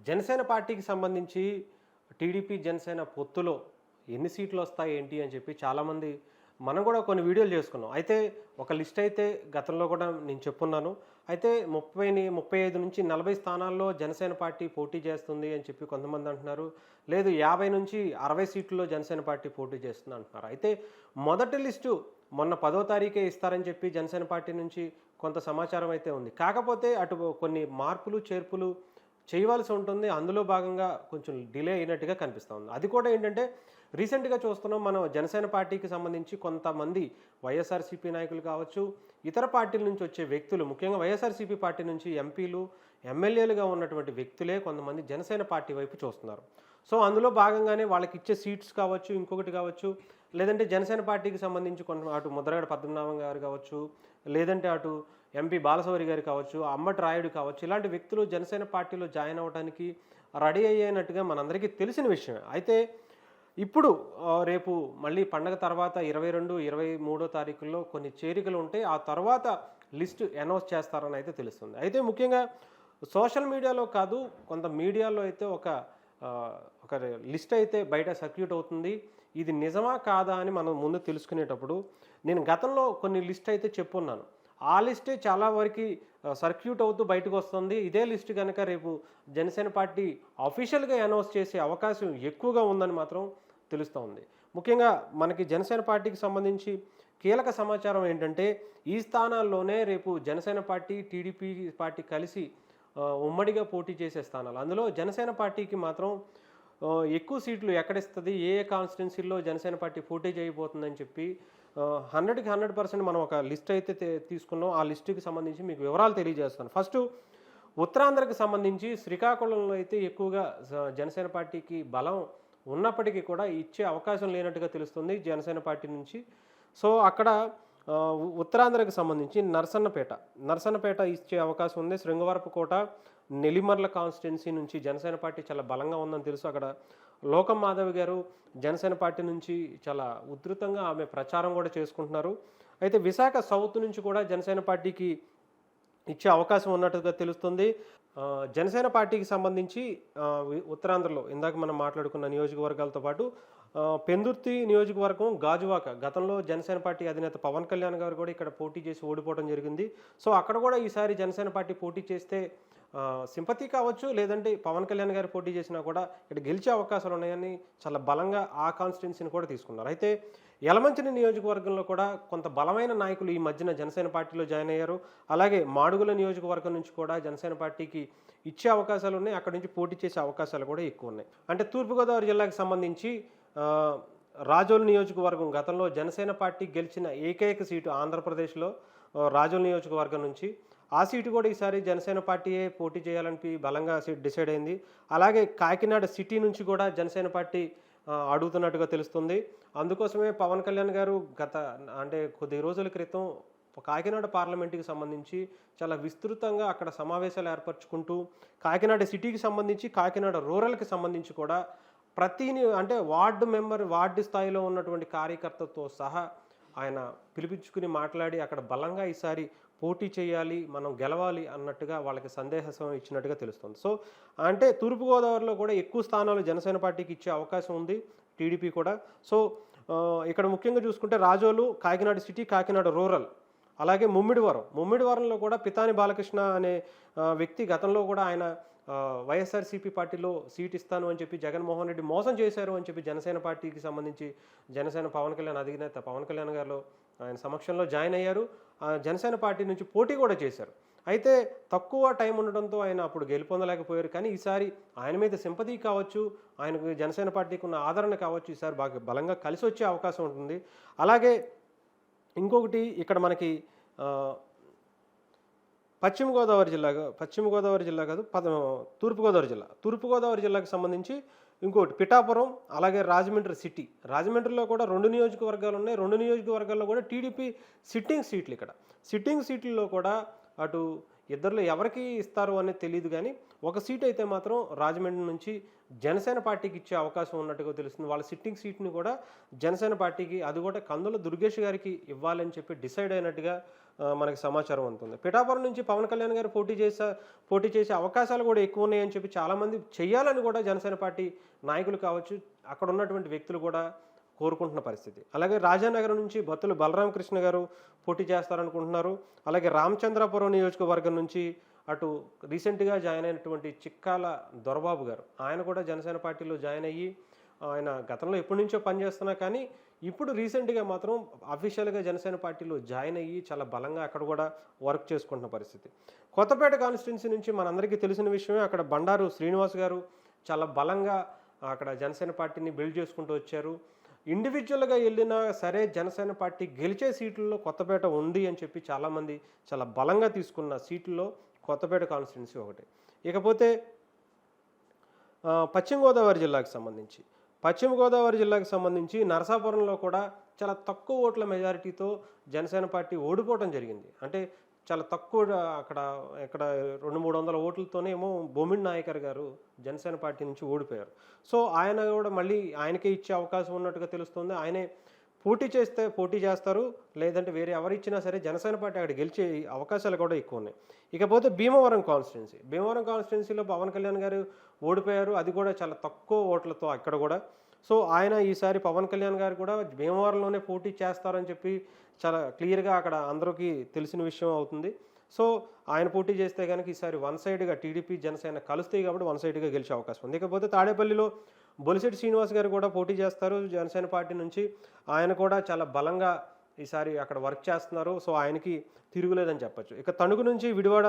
జనసేన పార్టీకి సంబంధించి టీడీపీ, జనసేన పొత్తులో ఎన్ని సీట్లు వస్తాయి ఏంటి అని చెప్పి చాలామంది మనం కూడా కొన్ని వీడియోలు చేసుకున్నాం. అయితే ఒక లిస్ట్ అయితే గతంలో కూడా నేను చెప్పున్నాను. అయితే 35 నుంచి 40 స్థానాల్లో జనసేన పార్టీ పోటీ చేస్తుంది అని చెప్పి కొంతమంది అంటున్నారు. లేదు 50 నుంచి 60 సీట్లలో జనసేన పార్టీ పోటీ చేస్తుంది అంటున్నారు. అయితే మొదటి లిస్టు మొన్న 10వ తారీఖే ఇస్తారని చెప్పి జనసేన పార్టీ నుంచి కొంత సమాచారం అయితే ఉంది. కాకపోతే అటు కొన్ని మార్పులు, చేర్పులు చేయవలసి ఉంటుంది. అందులో భాగంగా కొంచెం డిలే అయినట్టుగా కనిపిస్తుంది. అది కూడా ఏంటంటే రీసెంట్‌గా చూస్తున్నాం మనం జనసేన పార్టీకి సంబంధించి కొంతమంది వైఎస్ఆర్‌సీపీ నాయకులు కావచ్చు, ఇతర పార్టీల నుంచి వచ్చే వ్యక్తులు ముఖ్యంగా వైఎస్ఆర్‌సీపీ పార్టీ నుంచి ఎంపీలు, ఎమ్మెల్యేలుగా ఉన్నటువంటి వ్యక్తులే కొంతమంది జనసేన పార్టీ వైపు చూస్తున్నారు. సో, అందులో భాగంగానే వాళ్ళకిచ్చే సీట్స్ కావచ్చు, ఇంకొకటి కావచ్చు, లేదంటే జనసేన పార్టీకి సంబంధించి అటు ముద్రగడ పద్మనాభం గారు కావచ్చు, లేదంటే అటు ఎంపీ బాలశౌరి గారు కావచ్చు, అంబటి రాయుడు కావచ్చు, ఇలాంటి వ్యక్తులు జనసేన పార్టీలో జాయిన్ అవ్వడానికి రెడీ అయ్యేనట్టుగా మనందరికీ తెలిసిన విషయమే. అయితే ఇప్పుడు రేపు మళ్ళీ పండగ తర్వాత 22, 23 తారీఖుల్లో కొన్ని చేరికలు ఉంటాయి. ఆ తర్వాత లిస్ట్ అనౌన్స్ చేస్తారని అయితే తెలుస్తుంది. అయితే ముఖ్యంగా సోషల్ మీడియాలో కాదు, కొంత మీడియాలో అయితే ఒక లిస్ట్ అయితే బయట సర్క్యూట్ అవుతుంది. ఇది నిజమా కాదా అని మనం ముందు తెలుసుకునేటప్పుడు నేను గతంలో కొన్ని లిస్ట్ అయితే చెప్పున్నాను. ఆ లిస్టే చాలా వరకు సర్క్యూట్ అవుతూ బయటకు వస్తుంది. ఇదే లిస్ట్ కనుక రేపు జనసేన పార్టీ అఫీషియల్‌గా అనౌన్స్ చేసే అవకాశం ఎక్కువగా ఉందని మాత్రం తెలుస్తూ ఉంది. ముఖ్యంగా మనకి జనసేన పార్టీకి సంబంధించి కీలక సమాచారం ఏంటంటే ఈ స్థానాల్లోనే రేపు జనసేన పార్టీ, టీడీపీ పార్టీ కలిసి ఉమ్మడిగా పోటీ చేసే స్థానాలు. అందులో జనసేన పార్టీకి మాత్రం ఎక్కువ సీట్లు ఎక్కడిస్తుంది, ఏ ఏ కాన్స్టిట్యున్సీల్లో జనసేన పార్టీ పోటీ చేయబోతుందని చెప్పి 100కి 100% మనం ఒక లిస్ట్ అయితే తీసుకున్నాం. ఆ లిస్టుకి సంబంధించి మీకు వివరాలు తెలియజేస్తాను. ఫస్టు ఉత్తరాంధ్రకి సంబంధించి శ్రీకాకుళంలో అయితే ఎక్కువగా జనసేన పార్టీకి బలం ఉన్నప్పటికీ కూడా ఇచ్చే అవకాశం లేనట్టుగా తెలుస్తుంది జనసేన పార్టీ నుంచి. సో, అక్కడ ఉత్తరాంధ్రకి సంబంధించి నరసన్నపేట ఇచ్చే అవకాశం ఉంది. శృంగవరపుకోట, నెల్లిమర్ల కాన్స్టిట్యున్సీ నుంచి జనసేన పార్టీ చాలా బలంగా ఉందని తెలుసు. అక్కడ లోకం మాధవి గారు జనసేన పార్టీ నుంచి చాలా ఉధృతంగా ఆమె ప్రచారం కూడా చేసుకుంటున్నారు. అయితే విశాఖ సౌత్ నుంచి కూడా జనసేన పార్టీకి ఇచ్చే అవకాశం ఉన్నట్టుగా తెలుస్తుంది. జనసేన పార్టీకి సంబంధించి ఉత్తరాంధ్రలో ఇందాక మనం మాట్లాడుకున్న నియోజకవర్గాలతో పాటు పెందుర్తి నియోజకవర్గం, గాజువాక గతంలో జనసేన పార్టీ అధినేత పవన్ కళ్యాణ్ గారు కూడా ఇక్కడ పోటీ చేసి ఓడిపోవడం జరిగింది. సో, అక్కడ కూడా ఈసారి జనసేన పార్టీ పోటీ చేస్తే సింపతి కావచ్చు, లేదంటే పవన్ కళ్యాణ్ గారు పోటీ చేసినా కూడా ఇక్కడ గెలిచే అవకాశాలు ఉన్నాయని చాలా బలంగా ఆ కాన్స్టిట్యున్సీని కూడా తీసుకున్నారు. అయితే యలమంచిలి నియోజకవర్గంలో కూడా కొంత బలమైన నాయకులు ఈ మధ్యన జనసేన పార్టీలో జాయిన్ అయ్యారు. అలాగే మాడుగుల నియోజకవర్గం నుంచి కూడా జనసేన పార్టీకి ఇచ్చే అవకాశాలు ఉన్నాయి. అక్కడి నుంచి పోటీ చేసే అవకాశాలు కూడా ఎక్కువ ఉన్నాయి. అంటే తూర్పుగోదావరి జిల్లాకు సంబంధించి రాజోలు నియోజకవర్గం గతంలో జనసేన పార్టీ గెలిచిన ఏకైక సీటు ఆంధ్రప్రదేశ్లో రాజోలు నియోజకవర్గం నుంచి. ఆ సీటు కూడా ఈసారి జనసేన పార్టీయే పోటీ చేయాలని బలంగా సీట్ డిసైడ్ అయింది. అలాగే కాకినాడ సిటీ నుంచి కూడా జనసేన పార్టీ అడుగుతున్నట్టుగా తెలుస్తుంది. అందుకోసమే పవన్ కళ్యాణ్ గారు కొద్ది రోజుల క్రితం కాకినాడ పార్లమెంటుకి సంబంధించి చాలా విస్తృతంగా అక్కడ సమావేశాలు ఏర్పరచుకుంటూ కాకినాడ సిటీకి సంబంధించి, కాకినాడ రూరల్కి సంబంధించి కూడా వార్డు స్థాయిలో ఉన్నటువంటి కార్యకర్తతో సహా ఆయన పిలిపించుకుని మాట్లాడి అక్కడ బలంగా ఈసారి పోటీ చేయాలి, మనం గెలవాలి అన్నట్టుగా వాళ్ళకి సందేశం ఇచ్చినట్టుగా తెలుస్తుంది. సో, అంటే తూర్పుగోదావరిలో కూడా ఎక్కువ స్థానాలు జనసేన పార్టీకి ఇచ్చే అవకాశం ఉంది, టీడీపీ కూడా. సో, ఇక్కడ ముఖ్యంగా చూసుకుంటే రాజోలు, కాకినాడ సిటీ, కాకినాడ రూరల్, అలాగే ముమ్మిడివరంలో కూడా పితాని బాలకృష్ణ అనే వ్యక్తి గతంలో కూడా ఆయన వైఎస్ఆర్‌సీపీ పార్టీలో సీట్ ఇస్తాను అని చెప్పి జగన్మోహన్ రెడ్డి మోసం చేశారు అని చెప్పి జనసేన పార్టీకి సంబంధించి జనసేన అధినేత పవన్ కళ్యాణ్ గారు ఆయన సమక్షంలో జాయిన్ అయ్యారు. జనసేన పార్టీ నుంచి పోటీ కూడా చేశారు. అయితే తక్కువ టైం ఉండడంతో ఆయన అప్పుడు గెలుపొందలేకపోయారు. కానీ ఈసారి ఆయన మీద సింపతి కావచ్చు, ఆయనకు జనసేన పార్టీకి ఉన్న ఆదరణ కావచ్చు, ఈసారి బాగా బలంగా కలిసి వచ్చే అవకాశం ఉంటుంది. అలాగే ఇంకొకటి ఇక్కడ మనకి తూర్పుగోదావరి జిల్లాకు సంబంధించి ఇంకోటి పిఠాపురం, అలాగే రాజమండ్రి సిటీ. రాజమండ్రిలో కూడా 2 నియోజకవర్గాలు ఉన్నాయి. 2 నియోజకవర్గాల్లో కూడా టీడీపీ సిట్టింగ్ సీట్లు. ఇక్కడ సిట్టింగ్ సీట్లలో కూడా అటు ఇద్దరిలో ఎవరికి ఇస్తారు అనేది తెలియదు. కానీ ఒక సీట్ అయితే మాత్రం రాజమండ్రి నుంచి జనసేన పార్టీకి ఇచ్చే అవకాశం ఉన్నట్టుగా తెలుస్తుంది. వాళ్ళ సిట్టింగ్ సీట్ని కూడా జనసేన పార్టీకి, అది కూడా కందుల దుర్గేష్ గారికి ఇవ్వాలని చెప్పి డిసైడ్ అయినట్టుగా మనకి సమాచారం అందుతుంది. పిఠాపురం నుంచి పవన్ కళ్యాణ్ గారు పోటీ చేసే అవకాశాలు కూడా ఎక్కువ ఉన్నాయని చెప్పి చాలామంది చెయ్యాలని కూడా జనసేన పార్టీ నాయకులు కావచ్చు, అక్కడ ఉన్నటువంటి వ్యక్తులు కూడా కోరుకుంటున్న పరిస్థితి. అలాగే రాజానగరం నుంచి బత్తుల బలరామకృష్ణ గారు పోటీ చేస్తారనుకుంటున్నారు. అలాగే రామచంద్రాపురం నియోజకవర్గం నుంచి అటు రీసెంట్గా జాయిన్ అయినటువంటి చిక్కాల దొరబాబు గారు, ఆయన కూడా జనసేన పార్టీలో జాయిన్ అయ్యి ఆయన గతంలో ఎప్పటి నుంచో పనిచేస్తున్నా కానీ ఇప్పుడు రీసెంట్గా మాత్రం అఫీషియల్గా జనసేన పార్టీలో జాయిన్ అయ్యి చాలా బలంగా అక్కడ కూడా వర్క్ చేసుకుంటున్న పరిస్థితి. కొత్తపేట కాన్స్టిట్యున్సీ నుంచి మనందరికీ తెలిసిన విషయమే, అక్కడ బండారు శ్రీనివాస్ గారు చాలా బలంగా అక్కడ జనసేన పార్టీని బిల్డ్ చేసుకుంటూ వచ్చారు. ఇండివిజువల్గా వెళ్ళినా సరే జనసేన పార్టీ గెలిచే సీట్లలో కొత్తపేట ఉంది అని చెప్పి చాలామంది చాలా బలంగా తీసుకున్న సీట్లలో కొత్తపేట కాన్స్టిట్యున్సీ ఒకటి. ఇకపోతే పశ్చిమ గోదావరి జిల్లాకు సంబంధించి నరసాపురంలో కూడా చాలా తక్కువ ఓట్ల మెజారిటీతో జనసేన పార్టీ ఓడిపోవడం జరిగింది. అంటే చాలా తక్కువ అక్కడ 200-300 ఓట్లతోనే ఏమో బొమ్మిడి నాయకర్ గారు జనసేన పార్టీ నుంచి ఓడిపోయారు. సో ఆయన కూడా మళ్ళీ ఆయనకే ఇచ్చే అవకాశం ఉన్నట్టుగా తెలుస్తుంది. ఆయనే పోటీ చేస్తారు, లేదంటే వేరే ఎవరిచ్చినా సరే జనసేన పార్టీ అక్కడ గెలిచే అవకాశాలు కూడా ఎక్కువ ఉన్నాయి. ఇకపోతే భీమవరం కాన్స్టిట్యున్సీలో పవన్ కళ్యాణ్ గారు ఓడిపోయారు, అది కూడా చాలా తక్కువ ఓట్లతో అక్కడ కూడా. సో ఆయన ఈసారి పవన్ కళ్యాణ్ గారు కూడా భీమవరంలోనే పోటీ చేస్తారని చెప్పి చాలా క్లియర్గా అక్కడ అందరికీ తెలిసిన విషయం అవుతుంది. సో ఆయన పోటీ చేస్తే కనుక ఈసారి వన్ సైడ్గా టీడీపీ జనసేన కలుస్తాయి కాబట్టి వన్ సైడ్గా గెలిచే అవకాశం ఉంది. ఇకపోతే తాడేపల్లిలో బొలిశెట్టి శ్రీనివాస్ గారు కూడా పోటీ చేస్తారు జనసేన పార్టీ నుంచి. ఆయన కూడా చాలా బలంగా ఈసారి అక్కడ వర్క్ చేస్తున్నారు. సో ఆయనకి తిరుగులేదని చెప్పచ్చు. ఇక తణుకు నుంచి విడివాడ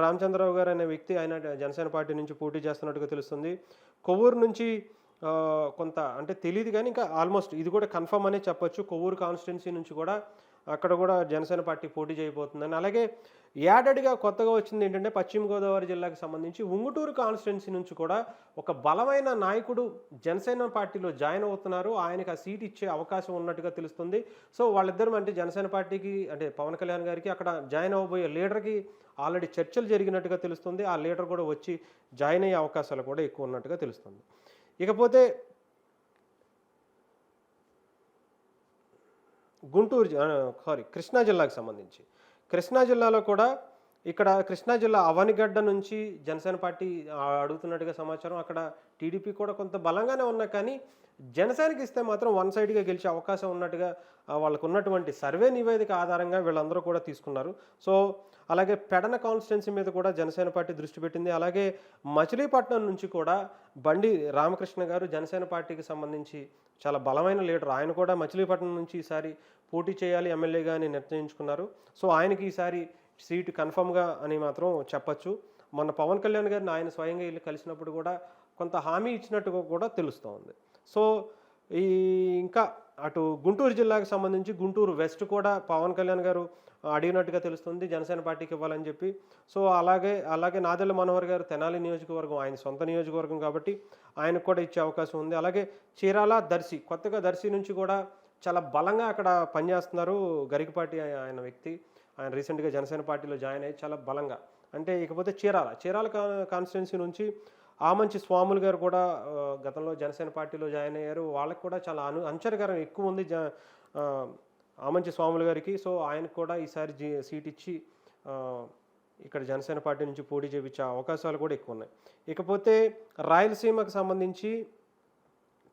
రామచంద్రరావు గారు అనే వ్యక్తి ఆయన జనసేన పార్టీ నుంచి పోటీ చేస్తున్నట్టుగా తెలుస్తుంది. కొవ్వూరు నుంచి కొంత అంటే తెలియదు కానీ ఇంకా ఆల్మోస్ట్ ఇది కూడా కన్ఫర్మ్ అనే చెప్పొచ్చు. కొవ్వూరు కాన్స్టిట్యున్సీ నుంచి కూడా అక్కడ కూడా జనసేన పార్టీ పోటీ చేయబోతుందని. అలాగే యాడెడ్గా కొత్తగా వచ్చింది ఏంటంటే పశ్చిమ గోదావరి జిల్లాకు సంబంధించి ఉంగుటూరు కాన్స్టిట్యున్సీ నుంచి కూడా ఒక బలమైన నాయకుడు జనసేన పార్టీలో జాయిన్ అవుతున్నారు. ఆయనకు ఆ సీట్ ఇచ్చే అవకాశం ఉన్నట్టుగా తెలుస్తుంది. సో వాళ్ళిద్దరు అంటే జనసేన పార్టీకి అంటే పవన్ కళ్యాణ్ గారికి అక్కడ జాయిన్ అవ్వబోయే లీడర్కి ఆల్రెడీ చర్చలు జరిగినట్టుగా తెలుస్తుంది. ఆ లీడర్ కూడా వచ్చి జాయిన్ అయ్యే అవకాశాలు కూడా ఎక్కువ ఉన్నట్టుగా తెలుస్తుంది. ఇకపోతే కృష్ణా జిల్లాకు సంబంధించి కృష్ణా జిల్లాలో కూడా ఇక్కడ కృష్ణా జిల్లా అవనిగడ్డ నుంచి జనసేన పార్టీ అడుగుతున్నట్టుగా సమాచారం. అక్కడ టీడీపీ కూడా కొంత బలంగానే ఉన్నా కానీ జనసేనకి ఇస్తే మాత్రం వన్ సైడ్గా గెలిచే అవకాశం ఉన్నట్టుగా వాళ్ళకు ఉన్నటువంటి సర్వే నివేదిక ఆధారంగా వీళ్ళందరూ కూడా తీసుకున్నారు. సో అలాగే పెడన కాన్స్టిట్యున్సీ మీద కూడా జనసేన పార్టీ దృష్టి పెట్టింది. అలాగే మచిలీపట్నం నుంచి కూడా బండి రామకృష్ణ గారు జనసేన పార్టీకి సంబంధించి చాలా బలమైన లీడర్. ఆయన కూడా మచిలీపట్నం నుంచి ఈసారి పోటీ చేయాలి ఎమ్మెల్యేగా అని నిర్ణయించుకున్నారు. సో ఆయనకి ఈసారి సీటు కన్ఫర్మ్గా అని మాత్రం చెప్పచ్చు. మొన్న పవన్ కళ్యాణ్ గారిని ఆయన స్వయంగా వెళ్ళి కలిసినప్పుడు కూడా కొంత హామీ ఇచ్చినట్టుగా కూడా తెలుస్తూ ఉంది. సో ఇంకా అటు గుంటూరు జిల్లాకు సంబంధించి గుంటూరు వెస్ట్ కూడా పవన్ కళ్యాణ్ గారు అడిగినట్టుగా తెలుస్తుంది జనసేన పార్టీకి ఇవ్వాలని చెప్పి. సో అలాగే నాదెళ్ల మనోహర్ గారు తెనాలి నియోజకవర్గం ఆయన సొంత నియోజకవర్గం కాబట్టి ఆయనకు కూడా ఇచ్చే అవకాశం ఉంది. అలాగే చీరాల కొత్తగా దర్శి నుంచి కూడా చాలా బలంగా అక్కడ పనిచేస్తున్నారు గరికపాటి ఆయన వ్యక్తి. ఆయన రీసెంట్గా జనసేన పార్టీలో జాయిన్ అయ్యి చాలా బలంగా అంటే. ఇకపోతే చీరాల కాన్స్టిట్యున్సీ నుంచి ఆమంచి స్వాములు గారు కూడా గతంలో జనసేన పార్టీలో జాయిన్ అయ్యారు. వాళ్ళకి కూడా చాలా అంచనకరం ఎక్కువ ఉంది ఆమంచి స్వాములు గారికి. సో ఆయనకు కూడా ఈసారి సీట్ ఇచ్చి ఇక్కడ జనసేన పార్టీ నుంచి పోటీ చేయించే అవకాశాలు కూడా ఎక్కువ ఉన్నాయి. ఇకపోతే రాయలసీమకు సంబంధించి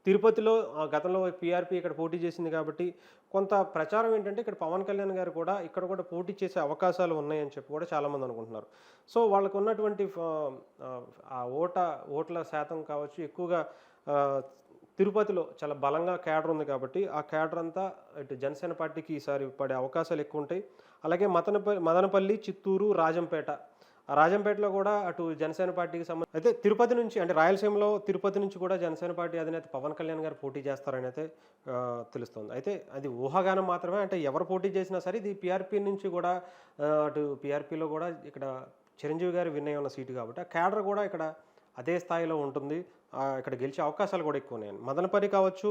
తిరుపతిలో గతంలో పీఆర్పీ ఇక్కడ పోటీ చేసింది కాబట్టి కొంత ప్రచారం ఏంటంటే ఇక్కడ పవన్ కళ్యాణ్ గారు కూడా ఇక్కడ కూడా పోటీ చేసే అవకాశాలు ఉన్నాయని చెప్పి కూడా చాలామంది అనుకుంటున్నారు. సో వాళ్ళకు ఉన్నటువంటి ఆ ఓట్ల శాతం కావచ్చు ఎక్కువగా తిరుపతిలో చాలా బలంగా క్యాడర్ ఉంది కాబట్టి ఆ క్యాడర్ అంతా ఇటు జనసేన పార్టీకి ఈసారి పడే అవకాశాలు ఎక్కువ ఉంటాయి. అలాగే మదనపల్లి, చిత్తూరు, రాజంపేటలో కూడా అటు జనసేన పార్టీకి సంబంధించి అయితే తిరుపతి నుంచి అంటే రాయలసీమలో తిరుపతి నుంచి కూడా జనసేన పార్టీ అధినేత పవన్ కళ్యాణ్ గారు పోటీ చేస్తారని అయితే తెలుస్తుంది. అయితే అది ఊహాగానం మాత్రమే. అంటే ఎవరు పోటీ చేసినా సరే ఇది పీఆర్పీ నుంచి కూడా అటు పీఆర్పీలో కూడా ఇక్కడ చిరంజీవి గారు విన్ అయ్యి ఉన్న సీటు కాబట్టి ఆ క్యాడర్ కూడా ఇక్కడ అదే స్థాయిలో ఉంటుంది. ఇక్కడ గెలిచే అవకాశాలు కూడా ఎక్కువ ఉన్నాయి. మదనపల్లి కావచ్చు,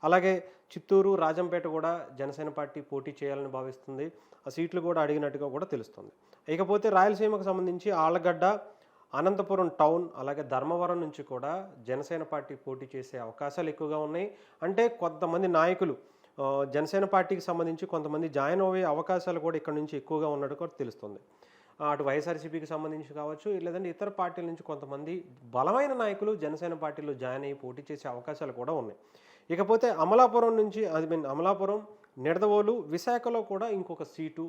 అలాగే చిత్తూరు, రాజంపేట కూడా జనసేన పార్టీ పోటీ చేయాలని భావిస్తుంది. ఆ సీట్లు కూడా అడిగినట్టుగా కూడా తెలుస్తుంది. ఇకపోతే రాయలసీమకు సంబంధించి ఆళ్లగడ్డ, అనంతపురం టౌన్, అలాగే ధర్మవరం నుంచి కూడా జనసేన పార్టీ పోటీ చేసే అవకాశాలు ఎక్కువగా ఉన్నాయి. అంటే కొంతమంది నాయకులు జనసేన పార్టీకి సంబంధించి కొంతమంది జాయిన్ అయ్యే అవకాశాలు కూడా ఇక్కడ నుంచి ఎక్కువగా ఉన్నట్టు కూడా తెలుస్తుంది. అటు వైఎస్ఆర్సీపీకి సంబంధించి కావచ్చు, లేదంటే ఇతర పార్టీల నుంచి కొంతమంది బలమైన నాయకులు జనసేన పార్టీలో జాయిన్ అయ్యి పోటీ చేసే అవకాశాలు కూడా ఉన్నాయి. ఇకపోతే అమలాపురం నుంచి అమలాపురం, నిడదవోలు, విశాఖలో కూడా ఇంకొక సీటు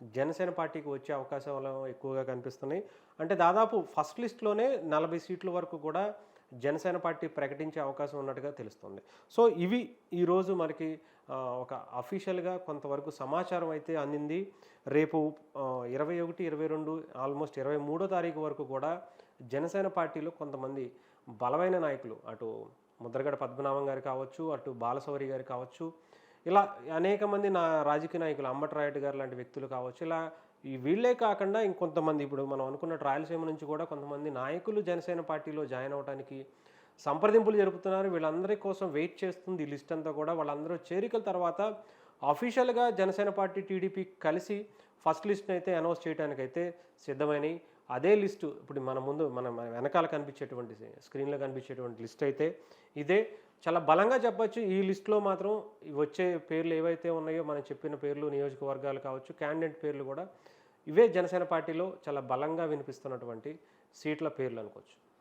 జనసేన పార్టీకి వచ్చే అవకాశాలు ఎక్కువగా కనిపిస్తున్నాయి. అంటే దాదాపు ఫస్ట్ లిస్ట్లోనే 40 సీట్ల వరకు కూడా జనసేన పార్టీ ప్రకటించే అవకాశం ఉన్నట్టుగా తెలుస్తుంది. సో ఇవి ఈరోజు మనకి ఒక అఫీషియల్గా కొంతవరకు సమాచారం అయితే అందింది. రేపు 21, 22 ఆల్మోస్ట్ 23వ తారీఖు వరకు కూడా జనసేన పార్టీలో కొంతమంది బలమైన నాయకులు, అటు ముద్రగడ పద్మనాభం గారు కావచ్చు, అటు బాలశౌరి గారు కావచ్చు, ఇలా అనేక మంది రాజకీయ నాయకులు, అంబటి రాయుడు గారు లాంటి వ్యక్తులు కావచ్చు, ఇలా వీళ్ళే కాకుండా ఇంకొంతమంది ఇప్పుడు మనం అనుకున్నట్టు రాయలసీమ నుంచి కూడా కొంతమంది నాయకులు జనసేన పార్టీలో జాయిన్ అవడానికి సంప్రదింపులు జరుపుతున్నారు. వీళ్ళందరి కోసం వెయిట్ చేస్తుంది ఈ లిస్ట్ అంతా కూడా. వాళ్ళందరూ చేరికల తర్వాత అఫీషియల్గా జనసేన పార్టీ, టీడీపీ కలిసి ఫస్ట్ లిస్ట్ని అయితే అనౌన్స్ చేయడానికైతే సిద్ధమైనవి. అదే లిస్టు ఇప్పుడు మన వెనకాల కనిపించేటువంటి స్క్రీన్లో కనిపించేటువంటి లిస్ట్ అయితే ఇదే. చాలా బలంగా చెప్పచ్చు. ఈ లిస్టులో మాత్రం వచ్చే పేర్లు ఏవైతే ఉన్నాయో మనం చెప్పిన పేర్లు, నియోజకవర్గాలు కావచ్చు, క్యాండిడేట్ పేర్లు కూడా ఇవే జనసేన పార్టీలో చాలా బలంగా వినిపిస్తున్నటువంటి సీట్ల పేర్లు అనుకోవచ్చు.